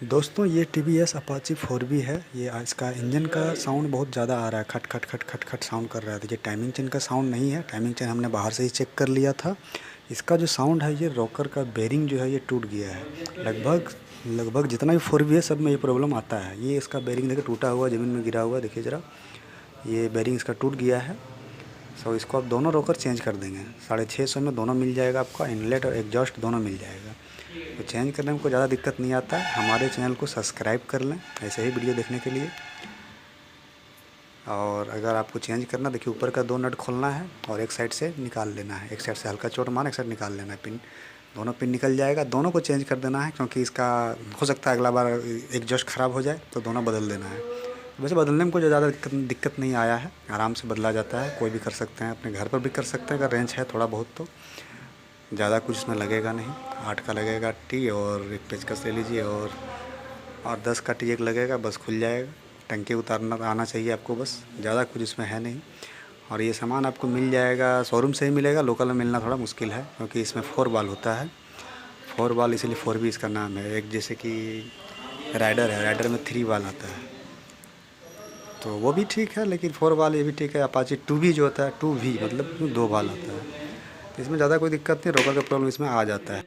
दोस्तों ये TVS Apache 4V है। ये इसका इंजन का साउंड बहुत ज़्यादा आ रहा है, खट खट खट खट खट साउंड कर रहा है। तो ये टाइमिंग चेन का साउंड नहीं है, टाइमिंग चेन हमने बाहर से ही चेक कर लिया था। इसका जो साउंड है, ये रॉकर का बेरिंग जो है ये टूट गया है। लगभग लगभग जितना भी 4V है सब में ये प्रॉब्लम आता है। ये इसका बेरिंग देखिए टूटा हुआ, ज़मीन में गिरा हुआ, देखिए ज़रा, ये बेरिंग इसका टूट गया है। सो इसको आप दोनों रॉकर चेंज कर देंगे। 650 में दोनों मिल जाएगा आपका, इनलेट और एग्जॉस्ट दोनों मिल जाएगा। तो चेंज करने में कोई ज़्यादा दिक्कत नहीं आता है। हमारे चैनल को सब्सक्राइब कर लें ऐसे ही वीडियो देखने के लिए। और अगर आपको चेंज करना, देखिए ऊपर का 2 नट खोलना है और एक साइड से निकाल लेना है। एक साइड से हल्का चोट मार, एक साइड निकाल लेना है, पिन दोनों पिन निकल जाएगा। दोनों को चेंज कर देना है, क्योंकि इसका हो सकता है अगला बार एग्जॉस्ट ख़राब हो जाए तो दोनों बदल देना है। वैसे बदलने में कोई ज़्यादा दिक्कत नहीं आया है, आराम से बदला जाता है। कोई भी कर सकते हैं, अपने घर पर भी कर सकते हैं अगर रेंज है थोड़ा बहुत। तो ज़्यादा कुछ इसमें लगेगा नहीं। 8 का लगेगा टी और एक पेचकस ले लीजिए, और 10 का टी एक लगेगा, बस खुल जाएगा। टंकी उतारना आना चाहिए आपको, बस ज़्यादा कुछ इसमें है नहीं। और ये सामान आपको मिल जाएगा, शोरूम से ही मिलेगा, लोकल में मिलना थोड़ा मुश्किल है, क्योंकि इसमें 4 बाल होता है। 4 बाल इसलिए 4V इसका नाम है। एक जैसे कि राइडर है, राइडर में 3 बाल आता है, तो वो भी ठीक है, लेकिन 4 बाल ये भी ठीक है। अपाची 2V जो होता है, 2V मतलब 2 बाल आता है। इसमें ज़्यादा कोई दिक्कत नहीं, रोकर का प्रॉब्लम इसमें आ जाता है।